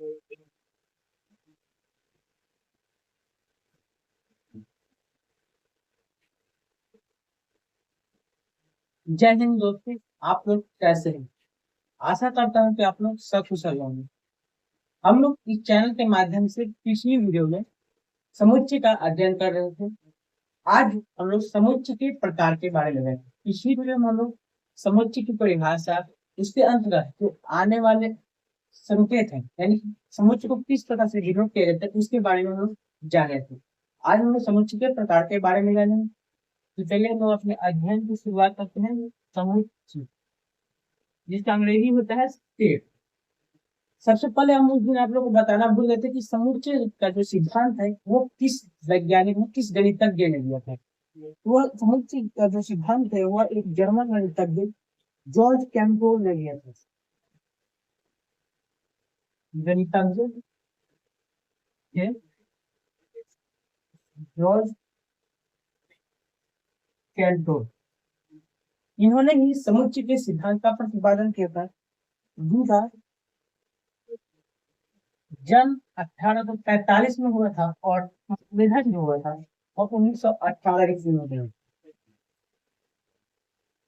जय हिंद दोस्तों। आप लोग कैसे हैं? आशा करता हूँ कि आप लोग सकुशल होंगे। हम लोग इस चैनल के माध्यम से पिछली वीडियो में समुच्चय का अध्ययन कर रहे थे। आज हम लोग समुच्चय के प्रकार के बारे में जानेंगे। पिछली वीडियो में हम लोग समुच्चय की परिभाषा, उसके अंतर्गत जो आने वाले संकेत हैं, यानी कि समुच्चय को किस प्रकार से डिनोट किया जाता है, उसके बारे में हम लोग जान रहे थे। आज हम लोग समुच्चय के प्रकार के बारे में जानेंगे। तो चलिए हम लोग अपने अध्ययन की शुरुआत करते हैं। समुच्चय, जिसका अंग्रेजी होता है स्टेट। सबसे पहले हम उस दिन आप लोग को बताना भूल गए थे कि समुच्चय का जो सिद्धांत है वो किस वैज्ञानिक ने, किस गणितज्ञ ने दिया था। वो समुच्चय का जो सिद्धांत है वह एक जर्मन गणितज्ञ जॉर्ज कैम्पबेल ने दिया था। गणितज्ञ थे जॉर्ज कैम्पबेल। इन्होंने ही समुच्चय के सिद्धांत का प्रतिपादन किया था। दूसरा, जन्म 1845 में हुआ था और निधन जो हुआ था और 1918 ईस्वी में हुआ।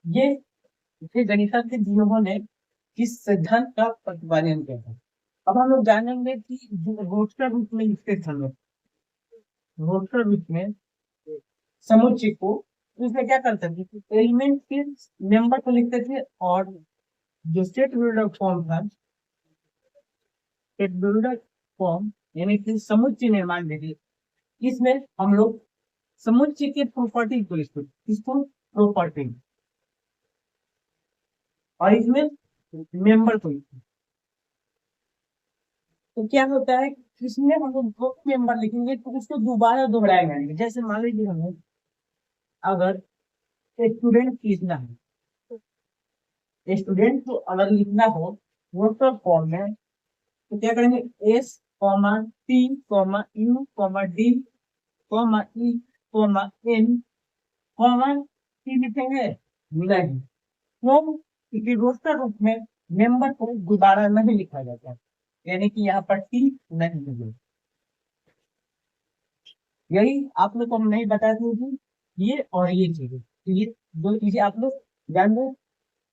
ये थे गणितज्ञ जिन्होंने किस सिद्धांत का प्रतिपादन किया था। अब हम लोग जानेंगे कि रोस्टर रूप में लिखते थे हम लोग, रोस्टर रूप में समुच्चय को, उसमें क्या करते थे कि एलिमेंट के नंबर को लिखते थे और जो स्टेट बिल्डर फॉर्म था, स्टेट बिल्डर फॉर्म यानी कि समुच्चय निर्माण विधि, इसमें हम लोग समुच्चय के प्रॉपर्टी को लिखते थे। किसको? प्रॉपर्टी। और इसमें मेंबर को लिखते। तो क्या होता है, इसमें हम लोग दो मेंबर लिखेंगे तो उसको दोबारा दोहराया जाएंगे। जैसे मान लीजिए हमें अगर स्टूडेंट लिखना है, स्टूडेंट को अगर लिखना हो वो तो फॉर्म में, तो क्या करेंगे, S comma T comma U comma D comma E comma N comma T लिखेंगे? नहीं, क्यों? क्योंकि रोस्टर रूप में मेंबर को दोबारा नहीं लिखा जाता है, यानी कि यहाँ पर टी नहीं है। यही आप लोग को हम नहीं बताए थे कि ये और ये चीजें, तो ये दो चीजें आप लोग जान लो।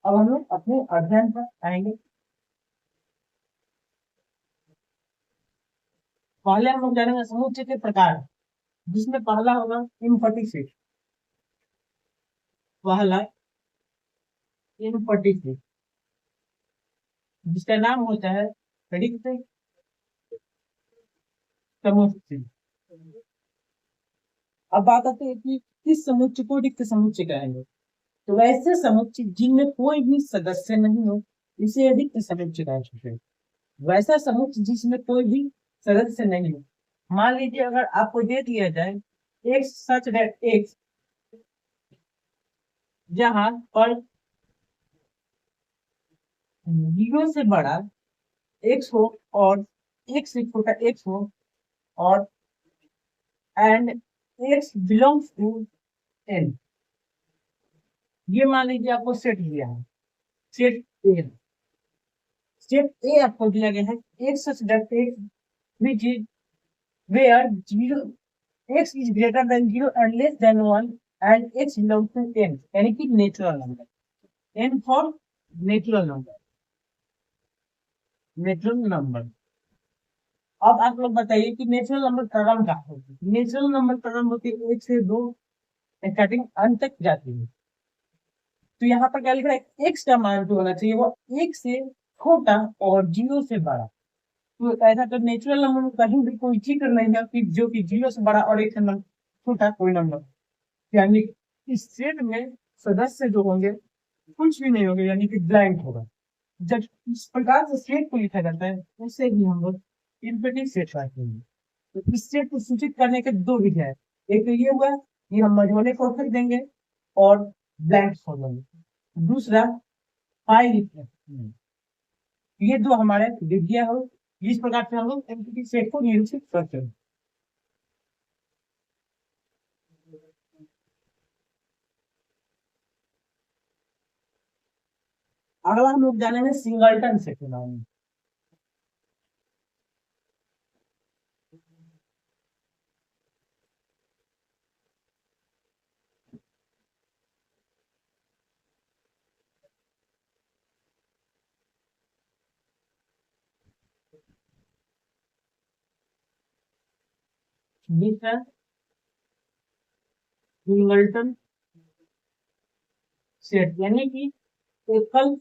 अब हम लोग अपने अध्ययन पर आएंगे। पहले हम लोग जानेंगे समुच्चय के प्रकार, जिसमें पहला होगा इम्पटीसेट। पहला इम्पटीसेट, जिसका नाम होता है रिक्त समुच्चय। अब बात आती है कि किस समुच्चय को रिक्त समुच्चय कहेंगे। तो वैसे समुच्चय जिनमें कोई भी सदस्य नहीं हो, इसे रिक्त समुच्चय कह सकते हैं। वैसा समुच्चय जिसमें कोई भी सदस्य नहीं हो, मान लीजिए अगर आपको दे दिया जाए एक्स सच दैट एक्स, जहां पर जीरो से बड़ा एक्स हो और एक्स से छोटा एक्स हो, और and x belongs to n. ये मान लीजिए आपको सेट दिया है, सेट ए। सेट ए आपको दिया गया है x such that x which is where zero x is greater than 0 and less than 1 and x belongs to n, यानी कि natural number. n for natural number, natural number. अब आप लोग बताइए कि नेचुरल नंबर क्रम क्या होती है। नेचुरल नंबर क्रम होती है एक से दो स्टार्टिंग अंत तक जाती है। तो यहाँ पर क्या लिख रहा है, एक्स का मान जो होना चाहिए वो एक से छोटा और जीरो से बड़ा। तो ऐसा तो नेचुरल नंबर में कहीं भी कोई जिक्र नहीं है कि जो कि जीरो से बड़ा और एक से छोटा कोई नंबर, यानी इस सेट में सदस्य जो होंगे कुछ भी नहीं होंगे, यानी कि ब्लैंक होगा। जब इस प्रकार से सेट को लिखा जाता है उसे ही हम लोग इम्पीटिंग सेट कहते हैं। तो इस सेट को सूचित करने के दो विधि है। एक तो ये हुआ कि हम मझोले को रख देंगे और ब्लैंक छोड़ देंगे। दूसरा फाइल लिखना। ये दो हमारे विधियां हो, जिस प्रकार से हम लोग एम्प्टी सेट को निरूपित करते हैं। अगला हम लोग जानेंगे सिंगलटन सेट के बारे में। डिफरेंट सिंगलटन सेट, यानी कि एकल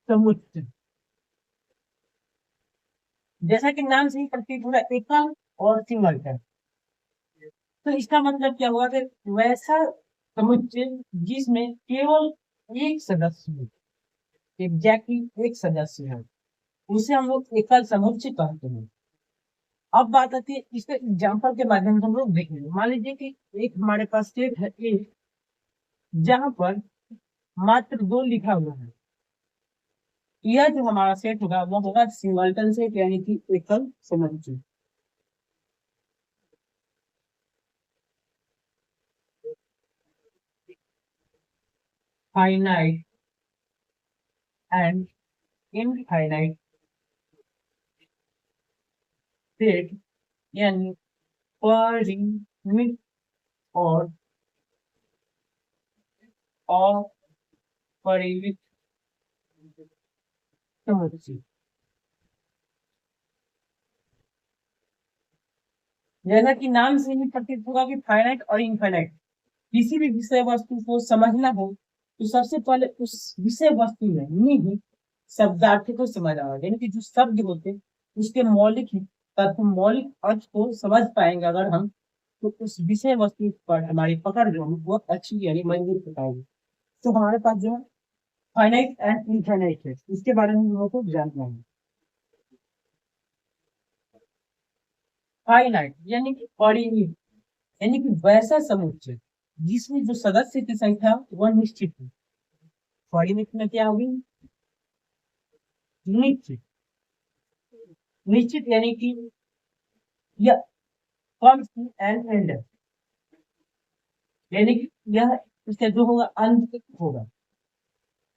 समुच्चय। जैसा कि नाम से ही प्रतीत हो रहा है, एकल और सिंगलटन, तो इसका मतलब क्या हुआ कि वैसा समुच्चय जिसमें केवल एक सदस्य हो, एग्जैक्टली एक सदस्य है, उसे हम लोग एकल समुच्चय कहते हैं। अब बात आती है इसके एग्जाम्पल के माध्यम से हम लोग देखेंगे। मान लीजिए कि एक हमारे पास स्टेट है ए, जहां पर मात्र 2 लिखा हुआ है। यह जो हमारा सेट होगा वो होगा सिंगलटन सेट, यानी कि एकल समुच्चय। फाइनाइट एंड इनफाइनाइट सेट, यानी परिमित और अपरिमित समुच्चय। जैसा कि नाम से ही प्रतीत होगा कि फाइनाइट और इनफाइनाइट, किसी भी विषय वस्तु को समझना हो तो सबसे पहले उस विषय वस्तु में निहित शब्दार्थ को समझना होगा, यानी कि जो शब्द होते हैं उसके मौलिक तत्व, मौलिक अर्थ को समझ पाएंगे अगर हम, तो उस विषय वस्तु पर हमारी पकड़ जो है वो अच्छी यानी मजबूत हो पाएगी। तो हमारे पास जो है फाइनाइट एंड इनफाइनाइट है, इसके बारे में हम लोगों को जानना है। फाइनाइट यानी कि परिमित, यानी कि वैसा समुच्चय जिसमें जो सदस्य की संख्या वह निश्चित है। परिमित में क्या होगी? निश्चित। निश्चित यानी कि यह कम्स टू एन एंड, यानी कि यह इसका जो होगा अंत होगा।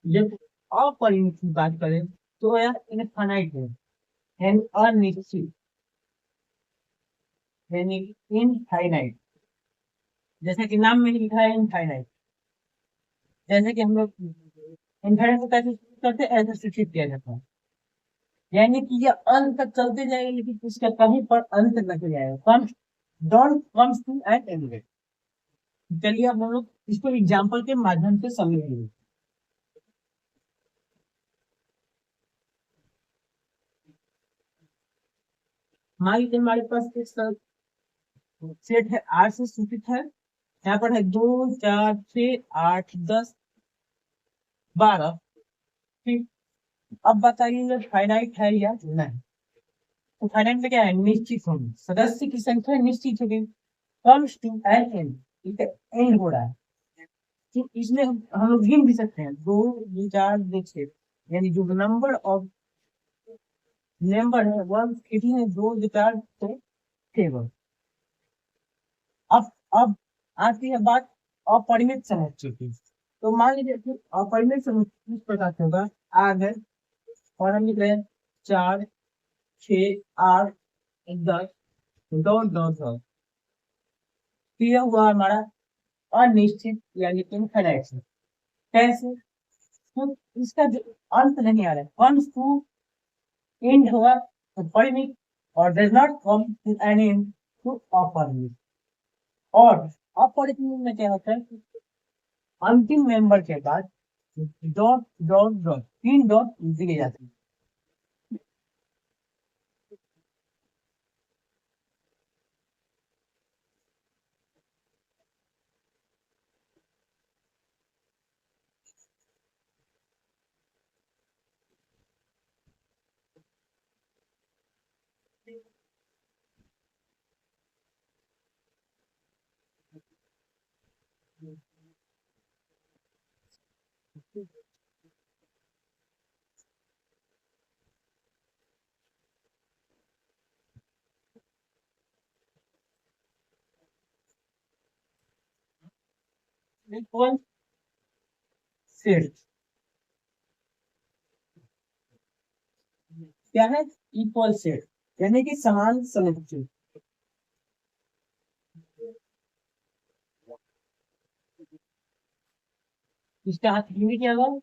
जब अपरिमित की बात करें तो यह इनफाइनाइट है, यानी अनिश्चित, यानी इनफाइनाइट। जैसे कि नाम में लिखा है इनफाइनाइट, जैसे कि हम लोग इनफाइनाइट को कैसे करते हैं, ऐसे सूचित किया जाता है, यानी कि यह अंत तक चलते जाएगा लेकिन इसका कहीं पर अंत नहीं जाएगा। Comes don't comes to an end. चलिए अब हम लोग इसको एग्जाम्पल के माध्यम से समझेंगे। मान लीजिए हमारे पास एक सेट है आर से सूचित है, यहाँ पर है 2 4 6 8 10 12। ठीक, अब बताइए फाइनाइट है या नहीं। तो फाइनाइट में क्या है? निश्चित होगी, सदस्य की संख्या निश्चित होगी, कम्स टू एन एंड, ठीक है, एंड हो रहा है। तो इसमें हम लोग गिन भी सकते हैं, 2 2 4 2 6, यानी जो नंबर है वन कितनी है? 2 4 6। अब आती है बात अपरिमित समुच्चय की। तो मान लीजिए कि अपरिमित समुच्चय इस प्रकार से होगा, आगे और हम लिख रहे हैं 4 6 8 10 डॉट डॉट डॉट। तो यह हुआ हमारा अनिश्चित यानी इनफाइनाइट। कैसे? तो इसका जो अंत नहीं आ रहा है, कम्स टू एंड होगा तो परिमित, और does not come to an end तो अपरिमित। और अपरिमित में क्या होता है कि अंतिम मेंबर के बाद डॉट डॉट डॉट 3 डॉट दिए जाते हैं। इक्वल सेट क्या है? इक्वल सेट, यानी कि समान समुच्चय। इसका अर्थ हिंदी क्या होगा?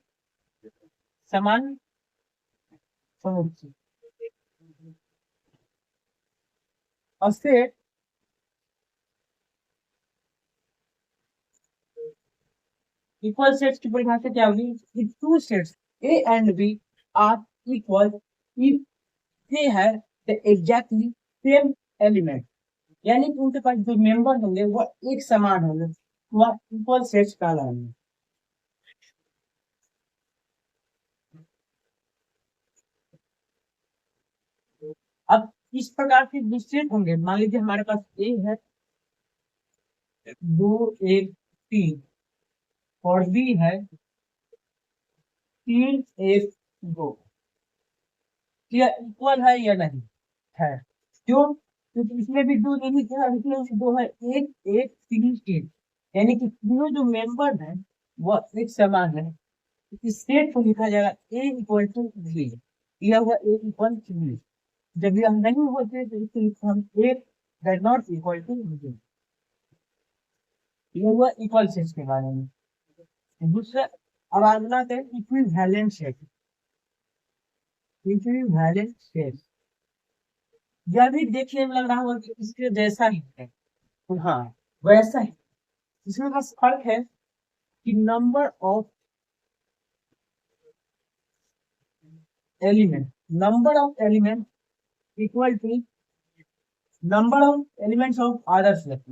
समान समुच्चय। और सेट इक्वल सेट्स की परिभाषा क्या होगी? If two sets A and B are equal if they have the exactly same element, यानी कि उनके पास जो मेंबर होंगे वो एक समान होंगे, वह इक्वल सेट्स कहलाएंगे। अब इस प्रकार के जो सेट होंगे, मान लीजिए हमारे पास ए है 2 1 3 और बी है 3 1 2, क्या इक्वल है या नहीं है? क्यों? क्योंकि इसमें भी दो लिमिट है, इसमें भी दो है, एक एक तीन तीन, यानी कि तीनों जो मेंबर है वह एक समान है। इस सेट को लिखा जाएगा ए इक्वल टू बी, यह हुआ ए इक्वल टू बी। जब यह नहीं होते तो इसको लिखा हम A that not equal to B. यह हुआ इक्वल सेट के बारे में। दूसरा, अब अगला है इक्विवेलेंट सेट। इक्विवेलेंट सेट यह भी देखने में लग रहा होगा कि इसके जैसा ही है, तो हाँ वैसा ही। इसमें बस फर्क है कि number of element equal to number of elements of other set,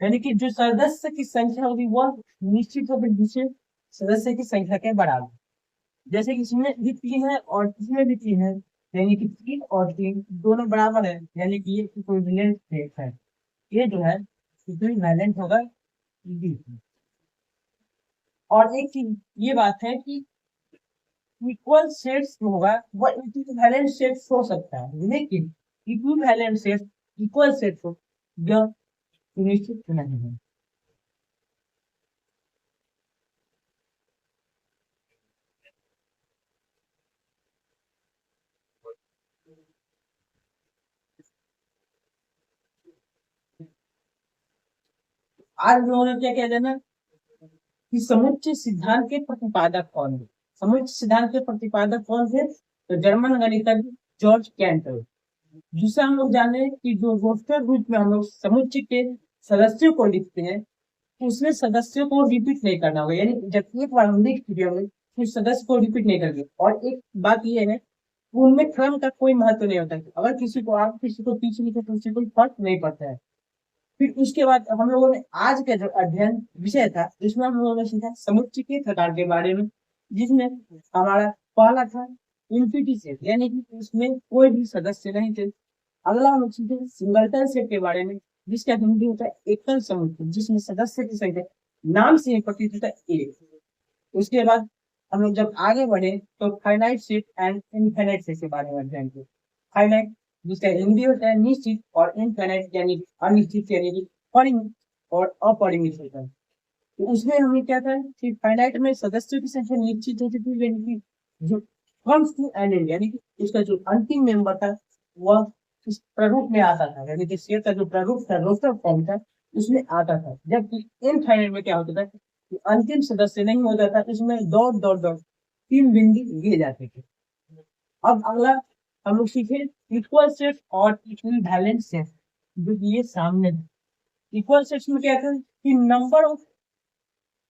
यानी कि जो सदस्य की संख्या होगी वह निश्चित रूप से दूसरे सदस्य की संख्या के बराबर। जैसे कि इसमें भी 3 है और इसमें भी 3 है, यानी कि 3 और 3 दोनों बराबर है, यानी कि ये इक्विवेलेंट सेट है। ये जो है इक्विवेलेंट होगा बी। और एक चीज ये बात है कि इक्वल सेट्स जो होगा वह इक्विवेलेंट सेट्स हो सकता है, लेकिन इक्विवेलेंट सेट्स इक्वल सेट्स हो यह सुनिश्चित नहीं है। आज लोगों ने क्या कह देना कि समुच्चय सिद्धांत के प्रतिपादक कौन है? समुच्चय सिद्धांत के प्रतिपादक कौन थे? तो जर्मन गणितज्ञ जॉर्ज कैंटल। दूसरा हम लोग जाने कि जो रोस्टर रूप में हम लोग समुच्चय के सदस्यों को लिखते हैं, उसमें सदस्यों को रिपीट नहीं करना होगा, यानी जब एक बार हम लिख चुके होंगे फिर सदस्य को रिपीट नहीं करेंगे। और एक बात यह है उनमें क्रम का कोई महत्व नहीं होता है, अगर किसी को आप किसी को पीछे लिखे तो उससे कोई फर्क नहीं पड़ता है। फिर उसके बाद हम लोगों ने आज का जो अध्ययन विषय था जिसमें हम लोगों ने सीखा समुच्चय के प्रकार के बारे में, जिसमें हमारा पहला था इम्प्लीटी सेट, यानी कि उसमें कोई भी सदस्य नहीं थे। अगला हम लोग सीखे सिंगलटन सेट के बारे में, जिसका हिंदी होता है एकल समुच्चय, जिसमें सदस्य की संख्या नाम से ही प्रतीत होता है एक। उसके बाद हम लोग जब आगे बढ़े तो finite set and infinite set के बारे में अध्ययन किया। फाइनाइट जिसका हिंदी होता है निश्चित, और इनफाइनाइट यानी अनिश्चित, यानी कि परिमित और अपरिमित होता है। तो उसमें हमें क्या था कि फाइनाइट में सदस्यों की संख्या निश्चित होती थी, यानी कि जो कम्स टू एन एंड, यानी कि उसका जो अंतिम मेंबर था वह इस प्रारूप में आता था, यानी कि सेट का जो प्रारूप था रोस्टर फॉर्म था उसमें आता था। जबकि इनफाइनाइट में क्या होता था कि अंतिम सदस्य नहीं होता था, इसमें दौड़ दौड़ दौड़ 3 बिंदु दिए जाते थे। अब अगला हम लोग सीखे इक्वल सेट और इक्विवेलेंट सेट, जो कि ये सामने इक्वल सेट्स में क्या था कि number of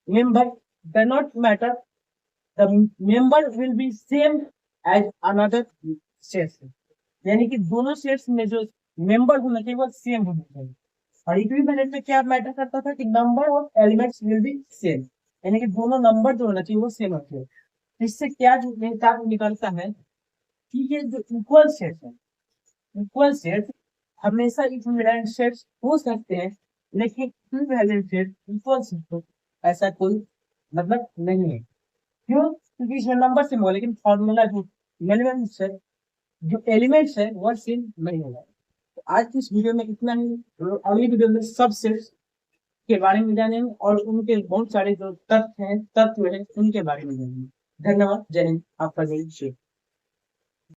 member does not matter, the member will be same as another set, यानी कि दोनों सेट्स में जो मेंबर होना चाहिए वो सेम होना चाहिए। और इक्विवेलेंट में क्या मैटर करता था कि number of elements will be same, यानी कि दोनों नंबर जो होना चाहिए वो सेम होना चाहिए। इससे क्या जो निहितार्थ निकलता है कि ये जो इक्वल सेट है, इक्वल सेट हमेशा इक्विवेलेंट सेट हो सकते हैं, लेकिन इक्विवेलेंट सेट इक्वल सेट हो ऐसा कोई मतलब नहीं है। क्यों? क्योंकि इसमें नंबर सेम हो, लेकिन फॉर्मूला जो एलिमेंट्स है, जो एलिमेंट्स है वो सेम नहीं होगा। तो आज की इस वीडियो में इतना ही। अगली वीडियो में सब सेट्स के बारे में जानेंगे और उनके बहुत सारे जो तथ्य हैं, तत्व हैं, उनके बारे में जानेंगे। धन्यवाद। जय हिंद। आपका दिन शुभ।